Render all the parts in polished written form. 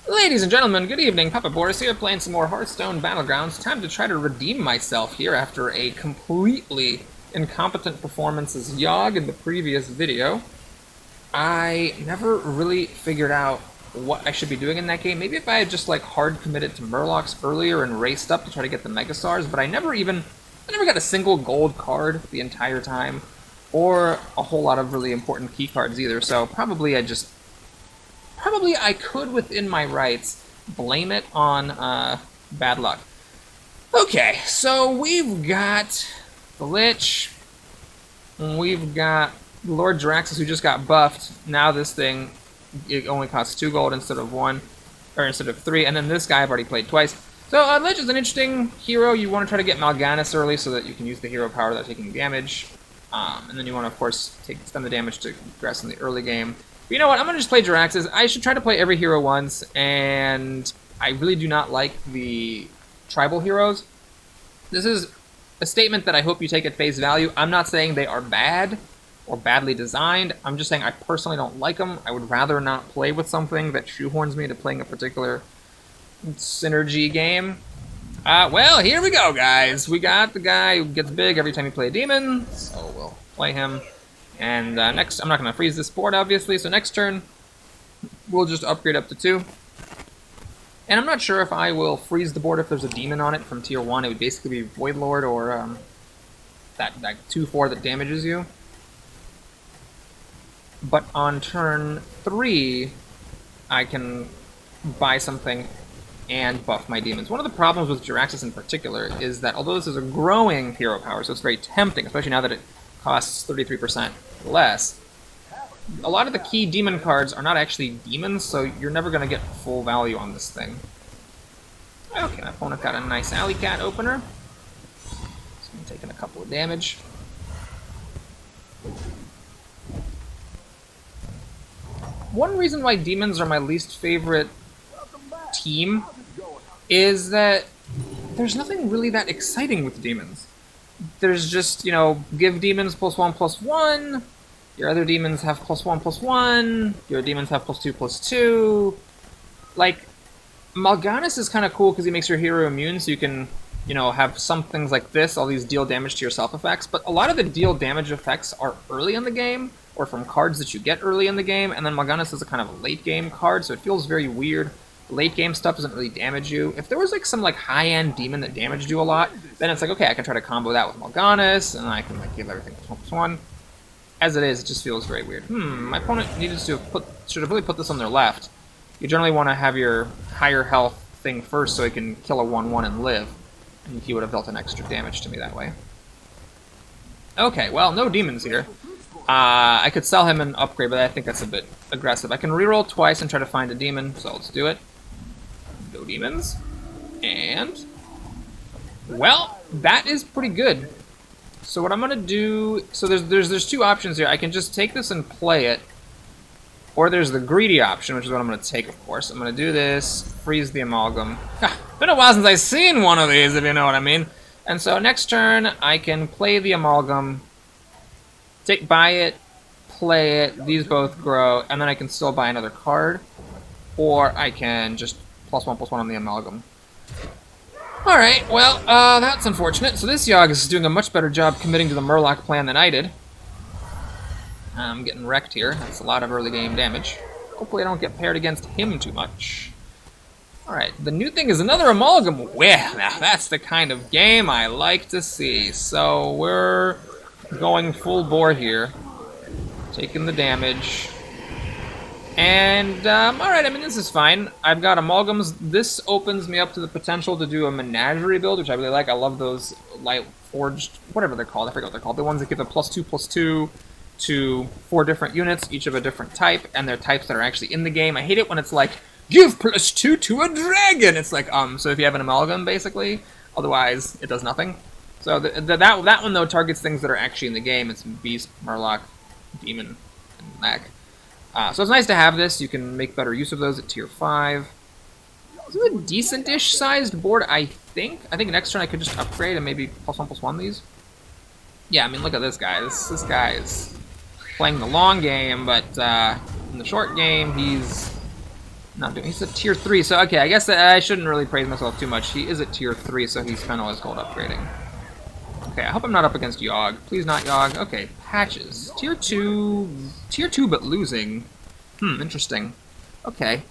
Ladies and gentlemen, good evening. Papa Boris here, playing some more Hearthstone Battlegrounds. Time to try to redeem myself here after a completely incompetent performance as Yogg in the previous video. I never really figured out what I should be doing in that game. Maybe if I had just like hard committed to Murlocs earlier and raced up to try to get the Megastars, but I never got a single gold card the entire time, or a whole lot of really important key cards either, so probably I could, within my rights, blame it on bad luck. Okay, so we've got the Lich, we've got Lord JARAXXUS, who just got buffed. Now this thing, it only costs 2 gold instead of 1, or instead of 3, and then this guy I've already played twice. So Lich is an interesting hero. You want to try to get Mal'Ganis early so that you can use the hero power without taking damage. And then you want to, of course, spend the damage to progress in the early game. But you know what? I'm going to just play JARAXXUS. I should try to play every hero once, and I really do not like the tribal heroes. This is a statement that I hope you take at face value. I'm not saying they are bad or badly designed. I'm just saying I personally don't like them. I would rather not play with something that shoehorns me into playing a particular synergy game. Well, here we go, guys. We got the guy who gets big every time you play a demon, so we'll play him. And next, I'm not going to freeze this board, obviously, so next turn, we'll just upgrade up to 2. And I'm not sure if I will freeze the board if there's a demon on it from tier 1. It would basically be Void Lord or that 2/4 that damages you. But on turn 3, I can buy something and buff my demons. One of the problems with JARAXXUS in particular is that although this is a growing hero power, so it's very tempting, especially now that it costs 33% less, a lot of the key demon cards are not actually demons, so you're never going to get full value on this thing. Okay, my opponent got a nice alley cat opener. So I'm taking a couple of damage. One reason why demons are my least favorite team is that there's nothing really that exciting with demons. There's just, you know, give demons +1/+1, your other demons have +1/+1, your demons have +2/+2. Like, Mal'Ganis is kind of cool because he makes your hero immune, so you can, you know, have some things like this, all these deal damage to yourself effects, but a lot of the deal damage effects are early in the game, or from cards that you get early in the game, and then Mal'Ganis is a kind of a late game card, so it feels very weird. Late game stuff doesn't really damage you. If there was like some like high-end demon that damaged you a lot, then it's like, okay, I can try to combo that with Mal'Ganis, and I can like give everything +1/+1. As it is, it just feels very weird. My opponent should have really put this on their left. You generally want to have your higher health thing first so it can kill a 1/1 and live, and he would have dealt an extra damage to me that way. Okay, well, no demons here. I could sell him an upgrade, but I think that's a bit aggressive. I can reroll twice and try to find a demon, so let's do it. No demons. And, well, that is pretty good. So what I'm gonna do, so there's 2 options here. I can just take this and play it, or there's the greedy option, which is what I'm gonna take, of course. I'm gonna do this, freeze the amalgam. Been a while since I've seen one of these, if you know what I mean. And so next turn, I can play the amalgam, buy it, play it, these both grow, and then I can still buy another card, or I can just +1/+1 on the amalgam. Alright, well, that's unfortunate. So this Yogg is doing a much better job committing to the Murloc plan than I did. I'm getting wrecked here. That's a lot of early game damage. Hopefully I don't get paired against him too much. Alright, the new thing is another amalgam. Well, now that's the kind of game I like to see. So we're going full bore here. Taking the damage. And, alright, I mean, this is fine. I've got amalgams. This opens me up to the potential to do a menagerie build, which I really like. I love those light forged, whatever they're called. I forget what they're called. The ones that give a +2/+2 to 4 different units, each of a different type, and they're types that are actually in the game. I hate it when it's like, give +2 to a dragon! It's like, so if you have an amalgam, basically, otherwise it does nothing. So that one, though, targets things that are actually in the game. It's Beast, Murloc, Demon, and Mag. So it's nice to have this. You can make better use of those at tier 5. This is a decent-ish sized board, I think. I think next turn I could just upgrade and maybe +1/+1 these. Yeah, I mean, look at this guy. This guy is playing the long game, but in the short game, he's Not doing. He's a tier 3, so okay. I guess that I shouldn't really praise myself too much. He is at tier 3, so he spent all his gold upgrading. Okay, I hope I'm not up against Yogg. Please not Yogg. Okay, Patches. Tier 2 but losing. Interesting. Okay.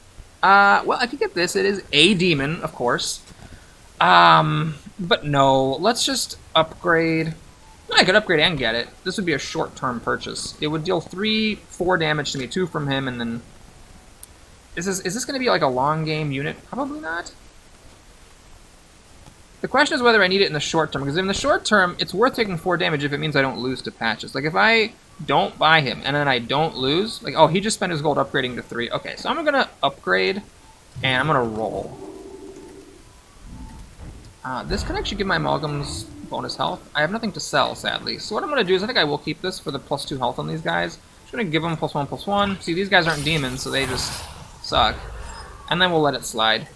Well, I could get this. It is a demon, of course. But no. Let's just upgrade. I could upgrade and get it. This would be a short-term purchase. It would deal 4 damage to me, 2 from him, and then... Is this going to be like a long-game unit? Probably not. The question is whether I need it in the short term, because in the short term, it's worth taking 4 damage if it means I don't lose to Patches. Like, if I don't buy him, and then I don't lose, like, oh, he just spent his gold upgrading to 3. Okay, so I'm going to upgrade, and I'm going to roll. This could actually give my Amalgams bonus health. I have nothing to sell, sadly. So what I'm going to do is I think I will keep this for the +2 health on these guys. Just going to give them +1/+1. See, these guys aren't demons, so they just suck. And then we'll let it slide.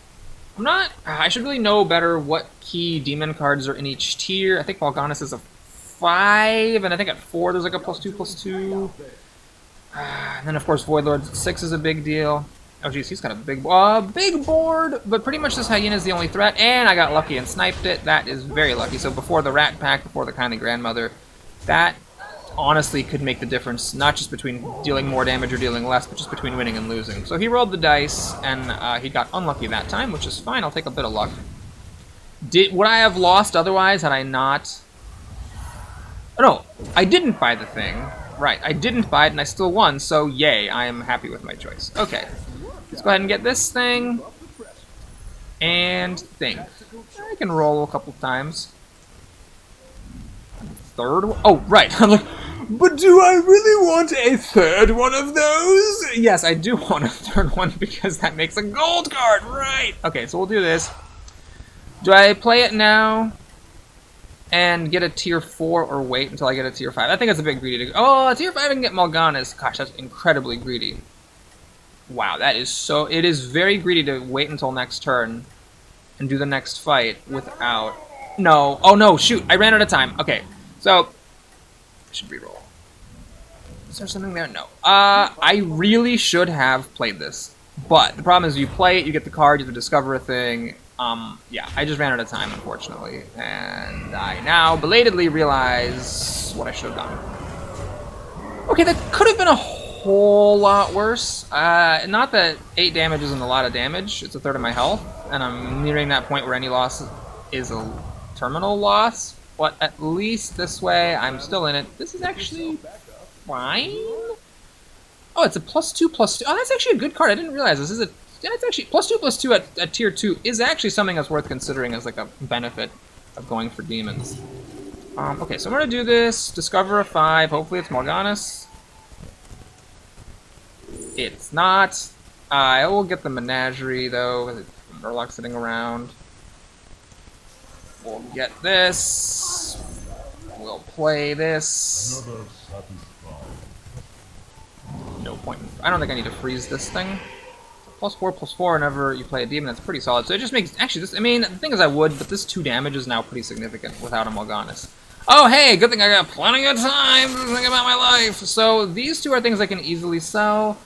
I should really know better what key demon cards are in each tier. I think Mal'Ganis is a 5, and I think at 4 there's like a +2/+2. And then of course Voidlord at 6 is a big deal. Oh jeez, he's got a big board, but pretty much this hyena is the only threat, and I got lucky and sniped it. That is very lucky. So before the Rat Pack, before the Kindly Grandmother, that honestly could make the difference, not just between dealing more damage or dealing less, but just between winning and losing. So he rolled the dice, and he got unlucky that time, which is fine. I'll take a bit of luck. Would I have lost otherwise had I not... Oh, no, I didn't buy the thing. Right, I didn't buy it, and I still won, so yay, I am happy with my choice. Okay, let's go ahead and get this thing, and think. I can roll a couple times. Third one? Oh, right, I'm like, but do I really want a third one of those? Yes, I do want a third one, because that makes a gold card, right! Okay, so we'll do this. Do I play it now and get a tier 4 or wait until I get a tier 5? I think it's a bit greedy to go. Oh, a tier 5 I can get Mal'Ganis. Gosh, that's incredibly greedy. Wow, that is so... It is very greedy to wait until next turn and do the next fight without... No. Oh, no, shoot. I ran out of time. Okay, so... I should reroll. Is there something there? No. I really should have played this. But the problem is you play it, you get the card, you have to discover a thing... yeah, I just ran out of time, unfortunately, and I now belatedly realize what I should have done. Okay, that could have been a whole lot worse. Not that 8 damage isn't a lot of damage, it's a third of my health, and I'm nearing that point where any loss is a terminal loss, but at least this way, I'm still in it. This is actually fine. Oh, it's a +2/+2. Oh, that's actually a good card. I didn't realize this is a... Yeah, it's actually +2/+2 at tier 2 is actually something that's worth considering as like a benefit of going for demons. Okay, so I'm gonna do this. Discover a 5. Hopefully it's Mal'Ganis. It's not. I will get the Menagerie though. With Murloc sitting around. We'll get this. We'll play this. No point. I don't think I need to freeze this thing. +4/+4 whenever you play a demon, that's pretty solid. So it just makes... Actually, this... I mean, the thing is I would, but this 2 damage is now pretty significant without a Mal'Ganis. Oh, hey! Good thing I got plenty of time to think about my life! So these 2 are things I can easily sell.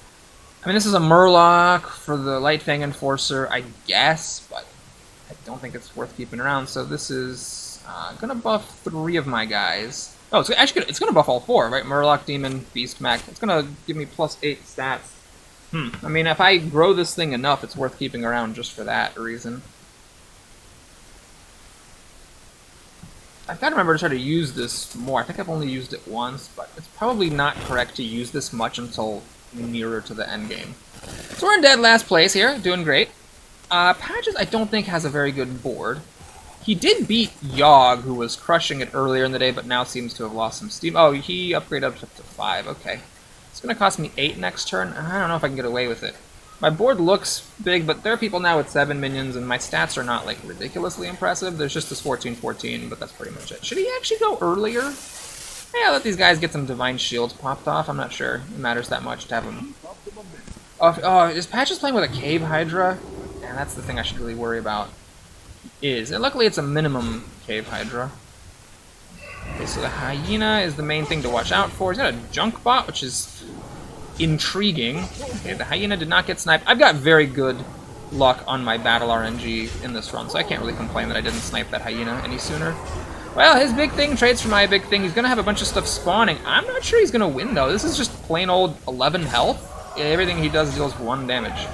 I mean, this is a Murloc for the Lightfang Enforcer, I guess, but I don't think it's worth keeping around. So this is gonna buff 3 of my guys. Oh, it's actually it's gonna buff all 4, right? Murloc, Demon, Beast Mech. It's gonna give me +8 stats. I mean, if I grow this thing enough, it's worth keeping around just for that reason. I've got to remember to try to use this more. I think I've only used it once, but it's probably not correct to use this much until nearer to the end game. So we're in dead last place here, doing great. Patches I don't think has a very good board. He did beat Yogg, who was crushing it earlier in the day, but now seems to have lost some steam. Oh, he upgraded up to 5, okay. It's going to cost me 8 next turn. I don't know if I can get away with it. My board looks big, but there are people now with 7 minions, and my stats are not, like, ridiculously impressive. There's just this 14/14, but that's pretty much it. Should he actually go earlier? Yeah, let these guys get some Divine Shields popped off. I'm not sure it matters that much to have them... Oh, is Patches playing with a Cave Hydra? Yeah, that's the thing I should really worry about. And luckily it's a minimum Cave Hydra. Okay, so the Hyena is the main thing to watch out for. He's got a Junk Bot, which is intriguing. Okay, the hyena did not get sniped. I've got very good luck on my battle RNG in this run, so I can't really complain that I didn't snipe that hyena any sooner. Well, his big thing trades for my big thing. He's going to have a bunch of stuff spawning. I'm not sure he's going to win, though. This is just plain old 11 health. Everything he does deals 1 damage.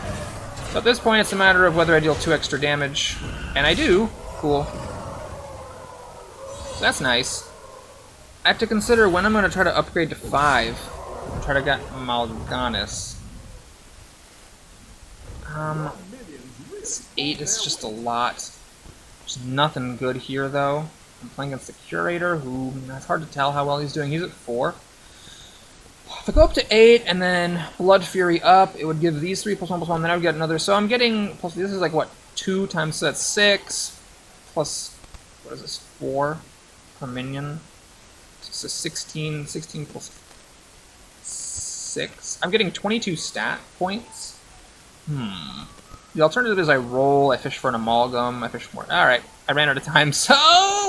So at this point, it's a matter of whether I deal 2 extra damage. And I do. Cool. So that's nice. I have to consider when I'm going to try to upgrade to 5. And try to get Mal'Ganis. 8 is just a lot. There's nothing good here, though. I'm playing against the Curator, who, it's hard to tell how well he's doing. He's at 4. If I go up to 8, and then Blood Fury up, it would give these 3 +1/+1, then I would get another. So I'm getting, plus, this is like, what, 2 times, so that's 6, plus, what is this, 4 per minion. So 16 plus 6. I'm getting 22 stat points. The alternative is I roll, I fish for an amalgam, I fish for more. Alright, I ran out of time, so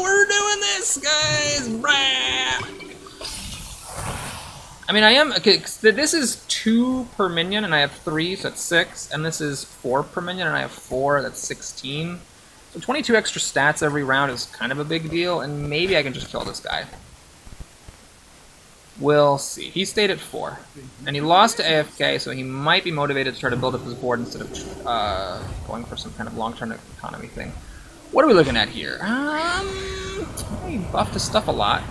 we're doing this, guys! I mean, I am, okay, this is 2 per minion, and I have 3, so that's 6, and this is 4 per minion, and I have 4, that's 16. So 22 extra stats every round is kind of a big deal, and maybe I can just kill this guy. We'll see. He stayed at 4. And he lost to AFK, so he might be motivated to try to build up his board instead of going for some kind of long-term economy thing. What are we looking at here? He buffed his stuff a lot.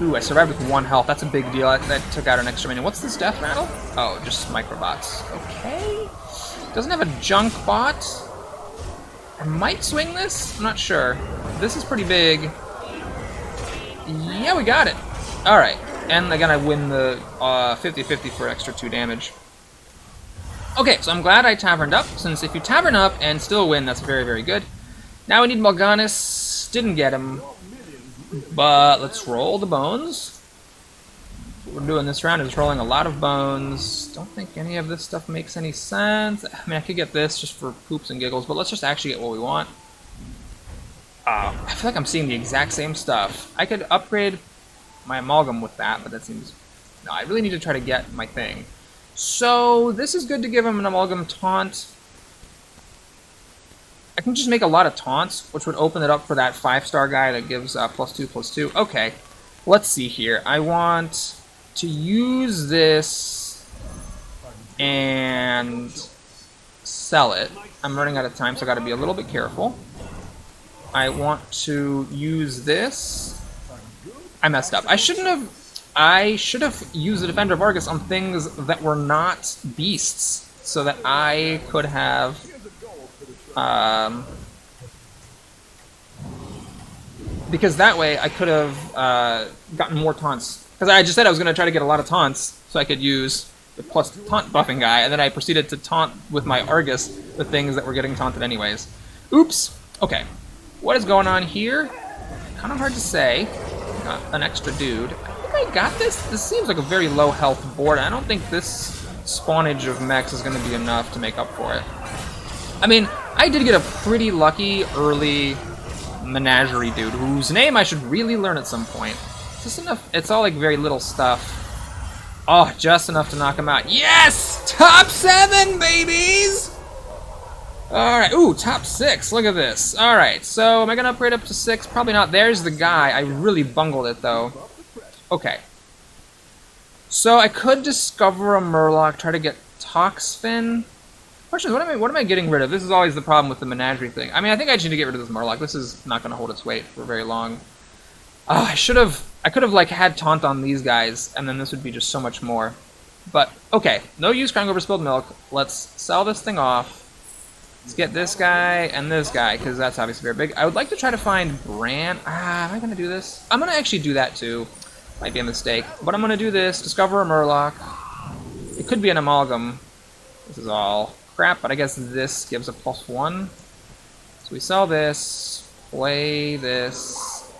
Ooh, I survived with 1 health. That's a big deal. That took out an extra minion. What's this death rattle? Oh, just microbots. Okay. Doesn't have a junk bot. I might swing this? I'm not sure. This is pretty big. Yeah, we got it. Alright. And again, I win the 50-50 for extra 2 damage. Okay, so I'm glad I taverned up, since if you tavern up and still win, that's very, very good. Now we need Mal'Ganis. Didn't get him. But let's roll the bones. What we're doing this round is rolling a lot of bones. Don't think any of this stuff makes any sense. I mean, I could get this just for poops and giggles, but let's just actually get what we want. I feel like I'm seeing the exact same stuff. I could upgrade my amalgam with that, but that seems... No, I really need to try to get my thing. So, this is good to give him an amalgam taunt. I can just make a lot of taunts, which would open it up for that 5-star guy that gives +2/+2. Okay, let's see here. I want to use this and sell it. I'm running out of time, so I gotta be a little bit careful. I want to use this. I messed up. I should have used the Defender of Argus on things that were not beasts, so that I could have because that way I could have gotten more taunts. Because I just said I was going to try to get a lot of taunts, so I could use the plus taunt buffing guy, and then I proceeded to taunt with my Argus the things that were getting taunted anyways. Oops. Okay. What is going on here? Kind of hard to say. Got an extra dude. I think I got this. This seems like a very low health board. I don't think this spawnage of mechs is going to be enough to make up for it. I mean, I did get a pretty lucky early menagerie dude, whose name I should really learn at some point. Is this enough? It's all like very little stuff. Oh, just enough to knock him out. Yes! Top 7, babies! Alright, ooh, top 6, look at this. Alright, so am I gonna upgrade up to 6? Probably not. There's the guy. I really bungled it, though. Okay. So I could discover a Murloc, try to get Toxfin. Question is, what am I getting rid of? This is always the problem with the menagerie thing. I mean, I think I just need to get rid of this Murloc. This is not gonna hold its weight for very long. I could have, like, had Taunt on these guys, and then this would be just so much more. But, okay. No use crying over spilled milk. Let's sell this thing off. Let's get this guy and this guy, because that's obviously very big. I would like to try to find Bran. Am I going to do this? I'm going to actually do that, too. Might be a mistake. But I'm going to do this. Discover a Murloc. It could be an amalgam. This is all crap, but I guess this gives a +1. So we sell this. Play this.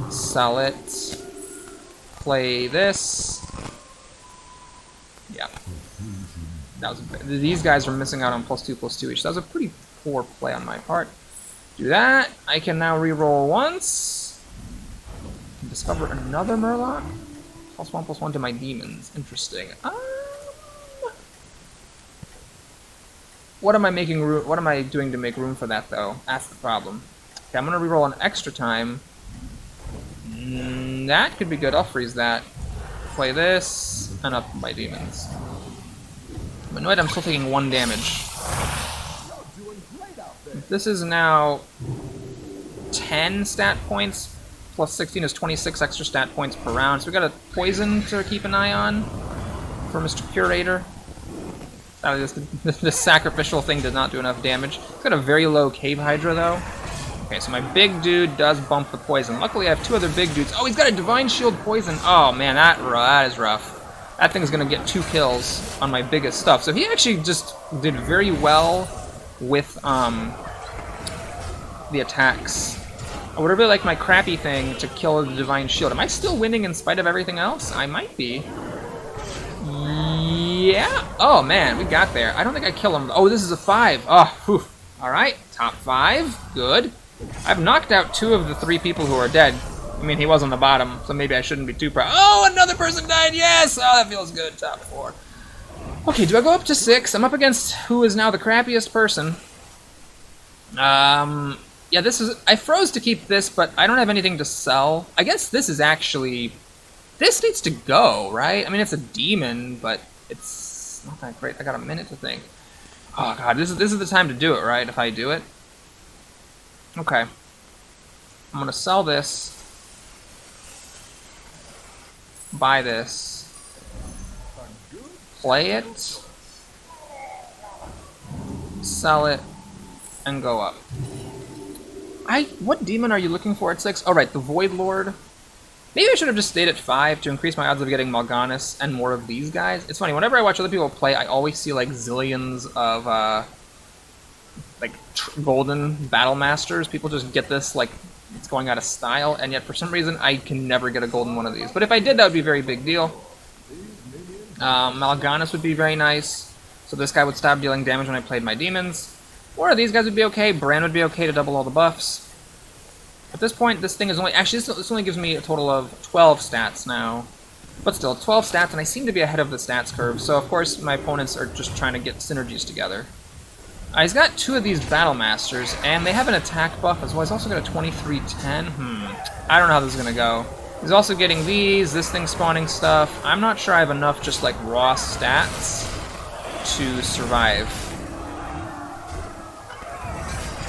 Sell it. Play this. Yeah. That was these guys were missing out on +2/+2 each. That was a pretty poor play on my part. Do that. I can now re-roll once. Discover another Murloc. +1/+1 to my demons. Interesting. What am I making room? What am I doing to make room for that, though? That's the problem. Okay, I'm gonna reroll an extra time. That could be good. I'll freeze that. Play this, and up my demons. I'm annoyed I'm still taking 1 damage. This is now 10 stat points, plus 16 is 26 extra stat points per round. So we got a poison to keep an eye on for Mr. Curator. This sacrificial thing did not do enough damage. It's got a very low Cave Hydra, though. Okay, so my big dude does bump the poison. Luckily, I have 2 other big dudes. Oh, he's got a Divine Shield poison. Oh, man, that is rough. That thing's going to get 2 kills on my biggest stuff. So he actually just did very well with the attacks. I would really like my crappy thing to kill the Divine Shield. Am I still winning in spite of everything else? I might be. Yeah. Oh, man, we got there. I don't think I kill him. Oh, this is a 5. Oh, whew. All right, top 5. Good. I've knocked out 2 of the 3 people who are dead. I mean, he was on the bottom, so maybe I shouldn't be too proud. Oh, another person died. Yes. Oh, that feels good. Top 4. Okay, do I go up to 6? I'm up against who is now the crappiest person. Yeah, this is... I froze to keep this, but I don't have anything to sell. I guess this is actually... This needs to go, right? I mean, it's a demon, but it's not that great. I got a minute to think. Oh, God, this is the time to do it, right? If I do it. Okay. I'm going to sell this. Buy this. Play it. Sell it. And go up. What demon are you looking for at 6? Oh, right, the Void Lord. Maybe I should have just stayed at 5 to increase my odds of getting Mal'Ganis and more of these guys. It's funny, whenever I watch other people play, I always see, like, zillions of, golden Battle Masters. People just get this, like, it's going out of style, and yet for some reason I can never get a golden one of these. But if I did, that would be a very big deal. Mal'Ganis would be very nice, so this guy would stop dealing damage when I played my demons. Or these guys would be okay, Bran would be okay to double all the buffs. At this point, this thing is only... Actually, this only gives me a total of 12 stats now. But still, 12 stats, and I seem to be ahead of the stats curve, so of course my opponents are just trying to get synergies together. He's got 2 of these Battle Masters, and they have an attack buff as well. He's also got a 2310. I don't know how this is going to go. He's also getting these, this thing spawning stuff. I'm not sure I have enough just, like, raw stats to survive.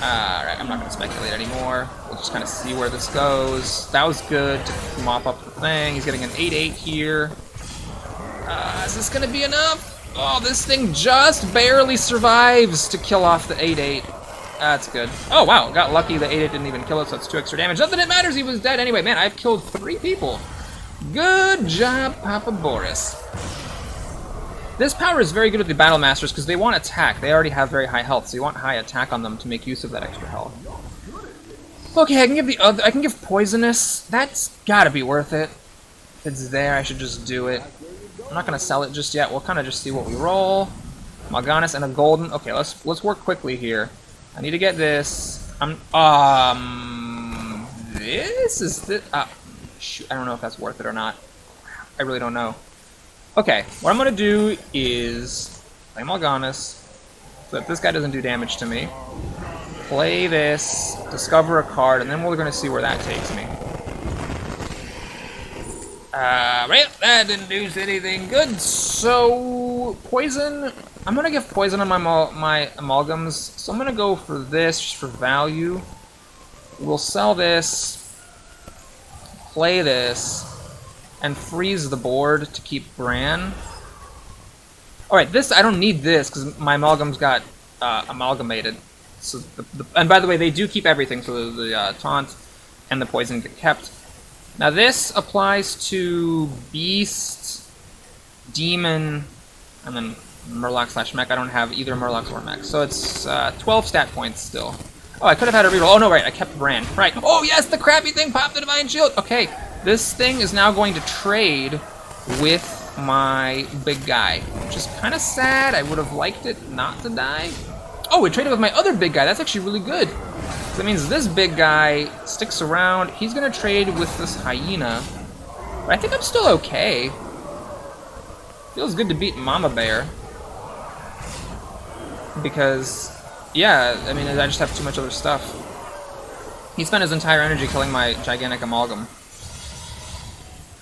Alright, I'm not going to speculate anymore. We'll just kind of see where this goes. That was good to mop up the thing. He's getting an 8-8 here. Is this going to be enough? Oh, this thing just barely survives to kill off the 8-8. That's good. Oh, wow, got lucky the 8-8 didn't even kill us, so that's 2 extra damage. Not that it matters, he was dead anyway. Man, I've killed 3 people. Good job, Papa Boris. This power is very good with the Battle Masters because they want attack. They already have very high health, so you want high attack on them to make use of that extra health. Okay, I can give Poisonous. That's gotta be worth it. If it's there, I should just do it. I'm not gonna sell it just yet. We'll kind of just see what we roll. Mal'Ganis and a golden. Okay, let's work quickly here. I need to get this. This is the. Shoot, I don't know if that's worth it or not. I really don't know. Okay, what I'm gonna do is play Mal'Ganis so that this guy doesn't do damage to me. Play this, discover a card, and then we're gonna see where that takes me. Well, that didn't do anything good. So poison. I'm gonna give poison on my amalgams. So I'm gonna go for this just for value. We'll sell this, play this, and freeze the board to keep Bran. Alright, this, I don't need this because my amalgams got amalgamated. So and by the way, they do keep everything, so the taunt and the poison get kept. Now this applies to Beast, Demon, and then Murloc/Mech. I don't have either Murlocs or Mech, so it's 12 stat points still. Oh, I could have had a reroll. Oh no, right, I kept Bran. Right. Oh yes, the crappy thing popped the Divine Shield. Okay, this thing is now going to trade with my big guy, which is kind of sad. I would have liked it not to die. Oh, it traded with my other big guy. That's actually really good. So that means this big guy sticks around. He's going to trade with this hyena. But I think I'm still okay. Feels good to beat Mama Bear. Because, yeah, I mean, I just have too much other stuff. He spent his entire energy killing my gigantic amalgam.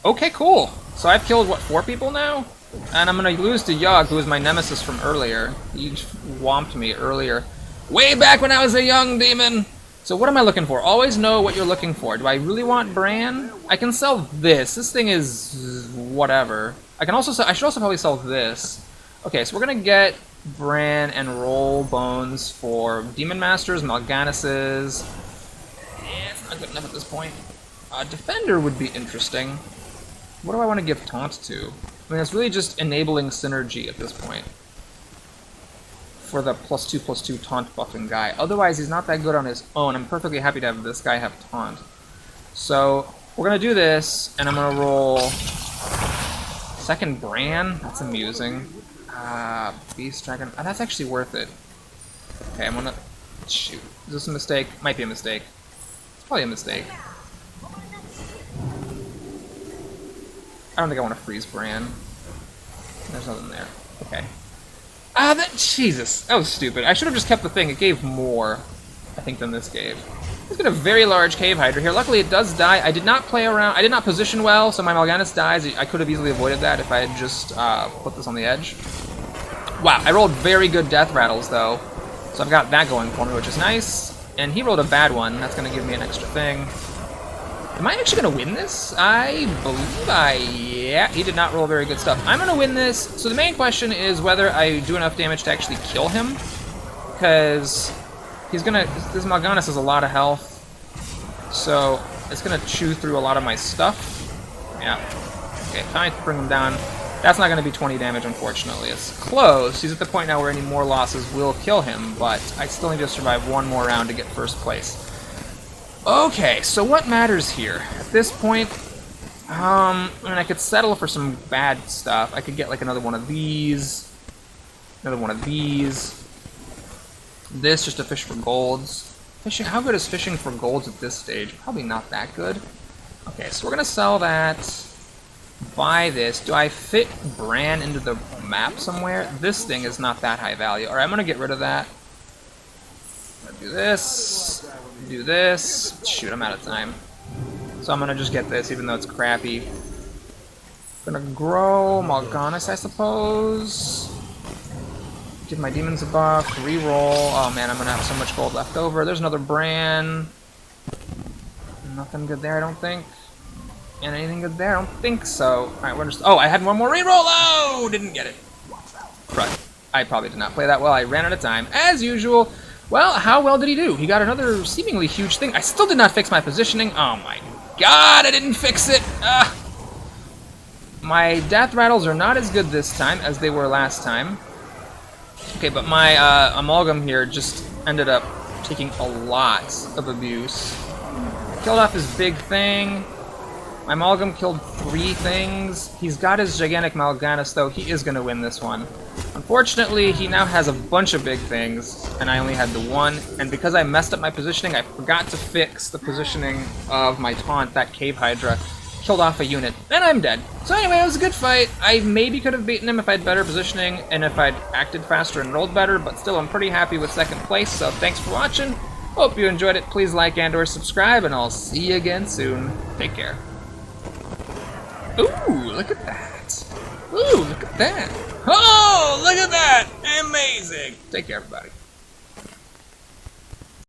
Okay, cool. So I've killed, what, 4 people now? And I'm gonna lose to Yogg, who was my nemesis from earlier. He whomped me earlier. Way back when I was a young demon! So what am I looking for? Always know what you're looking for. Do I really want Bran? I can sell this. This thing is whatever. I can also sell, I should also probably sell this. Okay, so we're gonna get Bran and roll bones for Demon Masters, Mal'Ganuses. Yeah, it's not good enough at this point. Defender would be interesting. What do I want to give Taunt to? I mean, it's really just enabling synergy at this point. For the +2/+2 Taunt buffing guy. Otherwise, he's not that good on his own. I'm perfectly happy to have this guy have Taunt. So, we're gonna do this, and I'm gonna roll... Second Bran? That's amusing. Beast Dragon... that's actually worth it. Okay, I'm gonna... Shoot. Is this a mistake? Might be a mistake. It's probably a mistake. I don't think I want to freeze Bran. There's nothing there. Okay. Jesus! That was stupid. I should have just kept the thing. It gave more, I think, than this gave. Let's get a very large Cave Hydra here. Luckily, it does die. I did not play around. I did not position well, so my Mal'Ganis dies. I could have easily avoided that if I had just put this on the edge. Wow, I rolled very good death rattles, though. So I've got that going for me, which is nice. And he rolled a bad one. That's going to give me an extra thing. Am I actually going to win this? I believe yeah, he did not roll very good stuff. I'm going to win this. So the main question is whether I do enough damage to actually kill him. Because he's going to... This Mal'Ganis has a lot of health. So it's going to chew through a lot of my stuff. Yeah. Okay, time to bring him down. That's not going to be 20 damage, unfortunately. It's close. He's at the point now where any more losses will kill him, but I still need to survive one more round to get first place. Okay, so what matters here? At this point, I mean, I could settle for some bad stuff. I could get, like, another one of these. Another one of these. This, just to fish for golds. Fishing, how good is fishing for golds at this stage? Probably not that good. Okay, so we're gonna sell that. Buy this. Do I fit Bran into the map somewhere? This thing is not that high value. Alright, I'm gonna get rid of that. I'm gonna do this. Do this. Shoot, I'm out of time. So I'm gonna just get this, even though it's crappy. Gonna grow Mal'Ganis, I suppose. Give my demons a buff. Reroll. Oh man, I'm gonna have so much gold left over. There's another Bran. Nothing good there, I don't think. And anything good there? I don't think so. Alright, we're just... Oh, I had one more reroll! Oh! Didn't get it. Right. I probably did not play that well. I ran out of time, as usual. Well, how well did he do? He got another seemingly huge thing. I still did not fix my positioning. Oh my god, I didn't fix it! My death rattles are not as good this time as they were last time. Okay, but my amalgam here just ended up taking a lot of abuse. Killed off his big thing. My Amalgam killed 3 things. He's got his gigantic Mal'Ganis, though. He is going to win this one. Unfortunately, he now has a bunch of big things, and I only had the one. And because I messed up my positioning, I forgot to fix the positioning of my taunt. That Cave Hydra killed off a unit, and I'm dead. So anyway, it was a good fight. I maybe could have beaten him if I had better positioning, and if I'd acted faster and rolled better, but still, I'm pretty happy with second place, so thanks for watching. Hope you enjoyed it. Please like and or subscribe, and I'll see you again soon. Take care. Ooh, look at that. Ooh, look at that. Oh, look at that. Amazing. Take care, everybody.